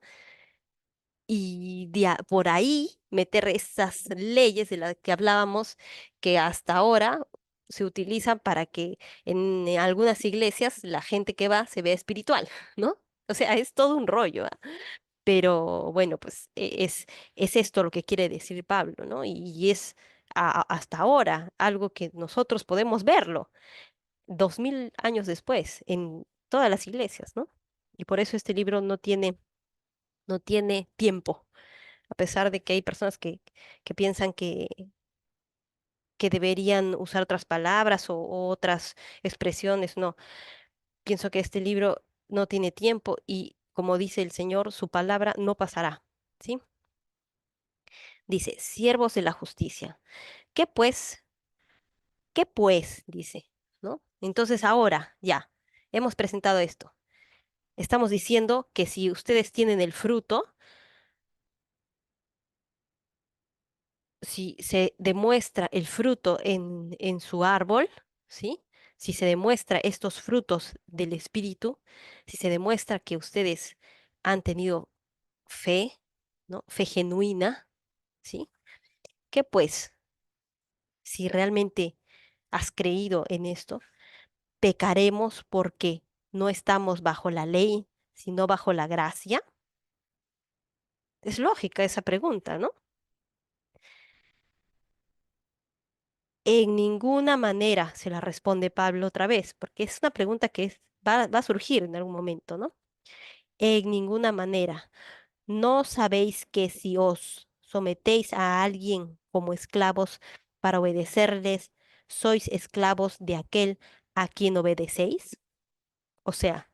Y por ahí meter esas leyes de las que hablábamos que hasta ahora se utilizan para que en algunas iglesias la gente que va se vea espiritual, ¿no? O sea, es todo un rollo, ¿ah? Pero bueno, pues es esto lo que quiere decir Pablo, ¿no? Y es hasta ahora algo que nosotros podemos verlo 2000 años después en todas las iglesias, ¿no? Y por eso este libro no tiene tiempo, a pesar de que hay personas que piensan que deberían usar otras palabras o otras expresiones. No, pienso que este libro no tiene tiempo y, como dice el Señor, su palabra no pasará, ¿sí? Dice, siervos de la justicia. ¿Qué pues? ¿Qué pues? Dice, ¿no? Entonces ahora, ya, hemos presentado esto. Estamos diciendo que si ustedes tienen el fruto, si se demuestra el fruto en su árbol, ¿sí? Si se demuestra estos frutos del Espíritu, si se demuestra que ustedes han tenido fe, ¿no? Fe genuina, ¿sí? Que pues, si realmente has creído en esto, pecaremos porque no estamos bajo la ley, sino bajo la gracia. Es lógica esa pregunta, ¿no? En ninguna manera se la responde Pablo otra vez, porque es una pregunta que va a surgir en algún momento, ¿no? En ninguna manera. ¿No sabéis que si os sometéis a alguien como esclavos para obedecerles, sois esclavos de aquel a quien obedecéis? O sea,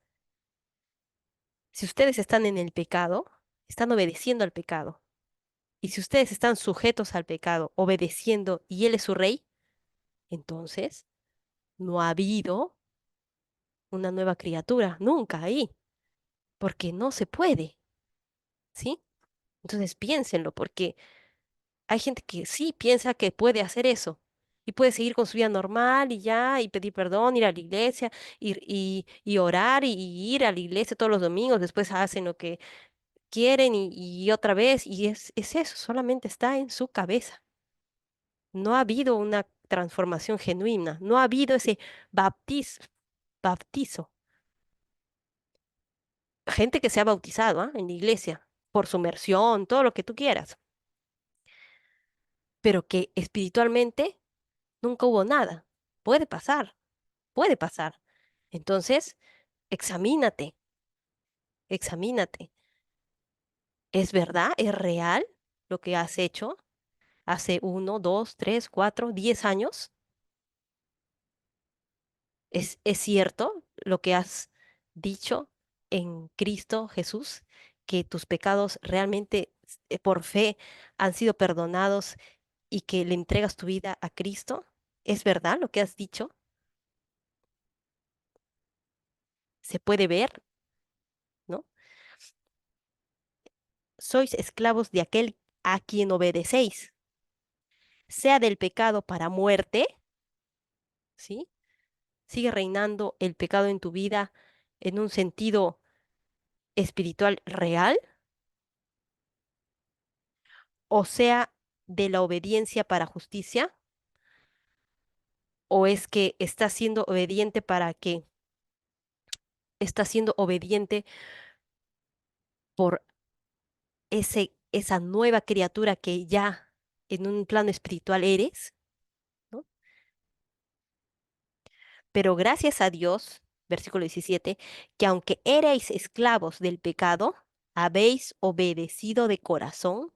si ustedes están en el pecado, están obedeciendo al pecado. Y si ustedes están sujetos al pecado, obedeciendo y Él es su rey, entonces no ha habido una nueva criatura, nunca ahí, porque no se puede, ¿sí? Entonces piénsenlo, porque hay gente que sí piensa que puede hacer eso y puede seguir con su vida normal y ya, y pedir perdón, ir a la iglesia, y orar y ir a la iglesia todos los domingos, después hacen lo que quieren y otra vez, y es eso, solamente está en su cabeza. No ha habido una transformación genuina, no ha habido ese bautizo. Gente que se ha bautizado, ¿ah? En la iglesia, por sumersión, todo lo que tú quieras, pero que espiritualmente nunca hubo nada. Puede pasar, puede pasar. Entonces, examínate, examínate. ¿Es verdad? ¿Es real lo que has hecho hace 1, 2, 3, 4, 10 años? ¿Es cierto lo que has dicho en Cristo Jesús? Que tus pecados realmente por fe han sido perdonados y que le entregas tu vida a Cristo. ¿Es verdad lo que has dicho? Se puede ver, ¿no? Sois esclavos de aquel a quien obedecéis, sea del pecado para muerte, ¿sí? Sigue reinando el pecado en tu vida en un sentido espiritual real, o sea, de la obediencia para justicia, o es que estás siendo obediente para qué, estás siendo obediente por esa nueva criatura que ya en un plano espiritual eres, ¿no? Pero gracias a Dios, versículo 17, que aunque erais esclavos del pecado, habéis obedecido de corazón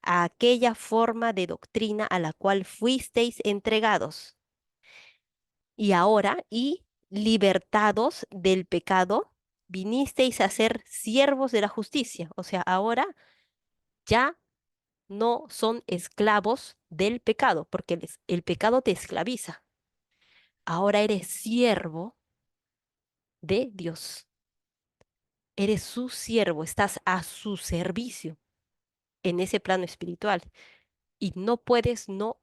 a aquella forma de doctrina a la cual fuisteis entregados. Y ahora, y libertados del pecado, vinisteis a ser siervos de la justicia. O sea, ahora ya no son esclavos del pecado, porque el pecado te esclaviza. Ahora eres siervo de Dios. Eres su siervo, estás a su servicio en ese plano espiritual y no puedes no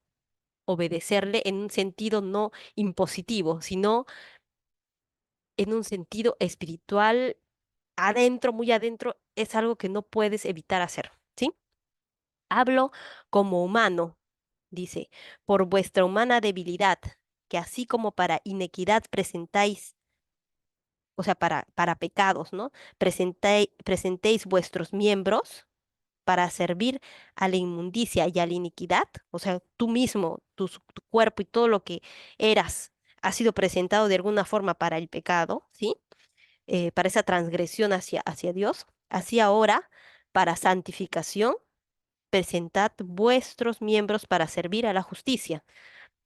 obedecerle en un sentido no impositivo, sino en un sentido espiritual, adentro, muy adentro, es algo que no puedes evitar hacer, ¿sí? Hablo como humano, dice, por vuestra humana debilidad, que así como para iniquidad presentáis, o sea, para pecados, ¿no? Presentéis vuestros miembros para servir a la inmundicia y a la iniquidad, o sea, tú mismo, tu cuerpo y todo lo que eras ha sido presentado de alguna forma para el pecado, ¿sí? Para esa transgresión hacia Dios. Así ahora, para santificación, presentad vuestros miembros para servir a la justicia.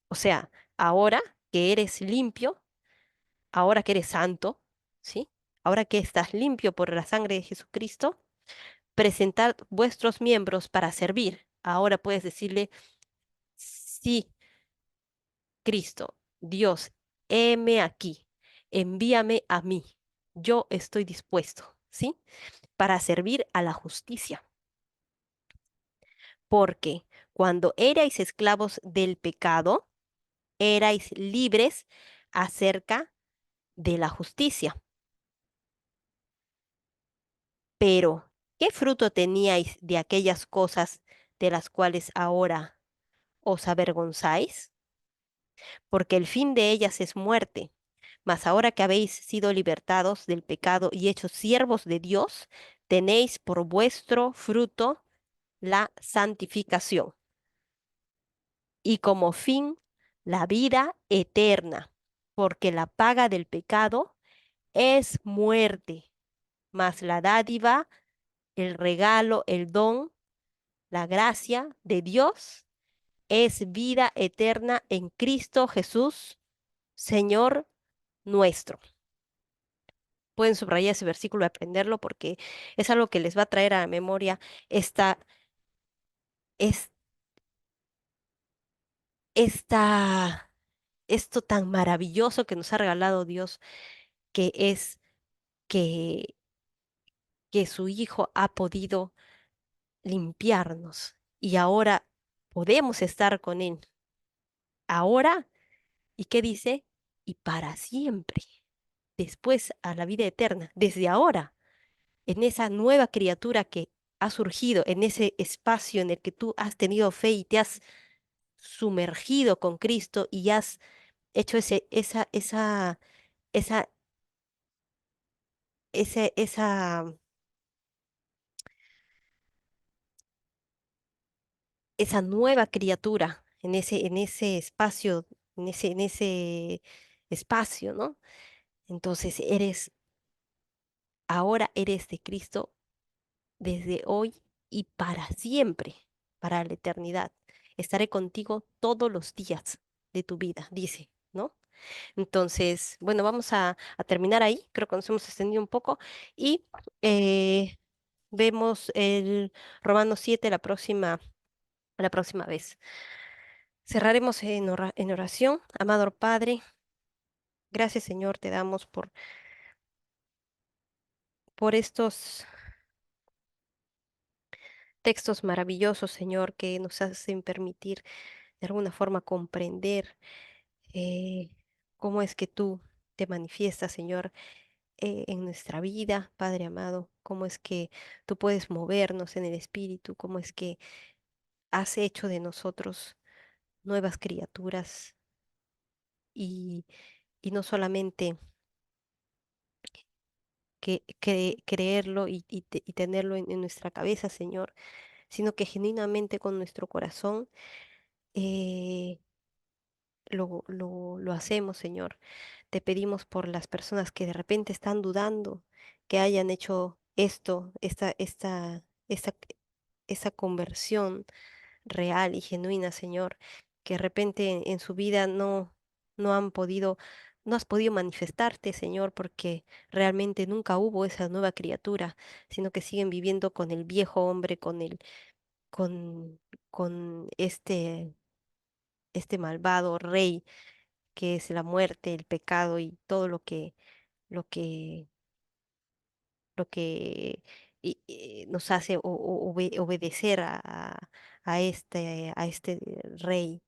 O sea, ahora que eres limpio, ahora que eres santo, ¿sí? Ahora que estás limpio por la sangre de Jesucristo, presentad vuestros miembros para servir. Ahora puedes decirle, sí, Cristo, Dios, heme aquí, envíame a mí. Yo estoy dispuesto, ¿sí? Para servir a la justicia. Porque cuando erais esclavos del pecado, erais libres acerca de la justicia. Pero, ¿qué fruto teníais de aquellas cosas de las cuales ahora os avergonzáis? Porque el fin de ellas es muerte. Mas ahora que habéis sido libertados del pecado y hechos siervos de Dios, tenéis por vuestro fruto la santificación y como fin la vida eterna, porque la paga del pecado es muerte, mas la dádiva, el regalo, el don, la gracia de Dios es vida eterna en Cristo Jesús, Señor nuestro. Pueden subrayar ese versículo y aprenderlo porque es algo que les va a traer a la memoria esta, es, esta, esto tan maravilloso que nos ha regalado Dios, que es que, que su Hijo ha podido limpiarnos y ahora podemos estar con Él. Ahora, ¿y qué dice? Y para siempre, después a la vida eterna, desde ahora, en esa nueva criatura que ha surgido, en ese espacio en el que tú has tenido fe y te has sumergido con Cristo y has hecho esa, esa, esa nueva criatura en ese espacio, en ese espacio, ¿no? Entonces ahora eres de Cristo desde hoy y para siempre, para la eternidad. Estaré contigo todos los días de tu vida, dice, ¿no? Entonces, bueno, vamos a terminar ahí. Creo que nos hemos extendido un poco y eh, vemos el Romanos 7 la próxima vez. Cerraremos en oración. Amado Padre, gracias Señor, te damos por estos textos maravillosos, Señor, que nos hacen permitir de alguna forma comprender eh, cómo es que tú te manifiestas, Señor, en nuestra vida, Padre amado, cómo es que tú puedes movernos en el Espíritu, cómo es que has hecho de nosotros nuevas criaturas y, y no solamente creerlo y tenerlo en nuestra cabeza, Señor, sino que genuinamente con nuestro corazón eh, lo hacemos, Señor. Te pedimos por las personas que de repente están dudando, que hayan hecho esto, esta conversión real y genuina, Señor, que de repente en su vida no han podido, no has podido manifestarte, Señor, porque realmente nunca hubo esa nueva criatura, sino que siguen viviendo con el viejo hombre, con, con este malvado rey que es la muerte, el pecado y todo lo que, lo que nos hace obedecer a este rey.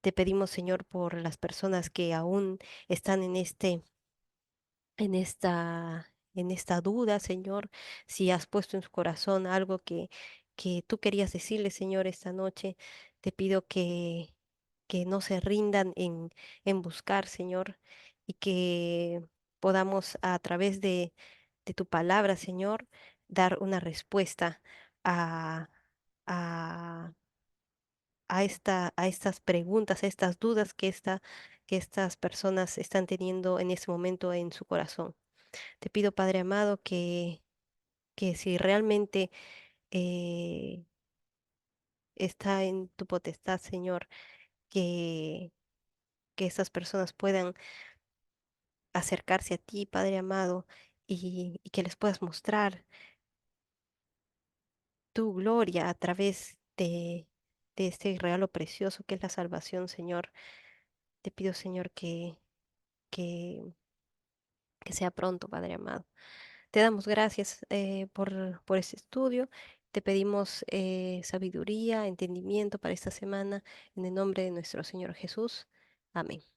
Te pedimos, Señor, por las personas que aún están en esta duda, Señor, si has puesto en su corazón algo que tú querías decirle, Señor, esta noche, te pido que no se rindan en buscar, Señor, y que podamos a través de tu palabra, Señor, dar una respuesta a, a, a estas preguntas, a estas dudas que estas personas están teniendo en ese momento en su corazón. Te pido, Padre amado, que si realmente eh, está en tu potestad, Señor, que, que estas personas puedan acercarse a ti, Padre amado, y que les puedas mostrar tu gloria a través de este regalo precioso que es la salvación, Señor. Te pido, Señor, que, que sea pronto, Padre amado. Te damos gracias por este estudio. Te pedimos sabiduría, entendimiento para esta semana, en el nombre de nuestro Señor Jesús. Amén.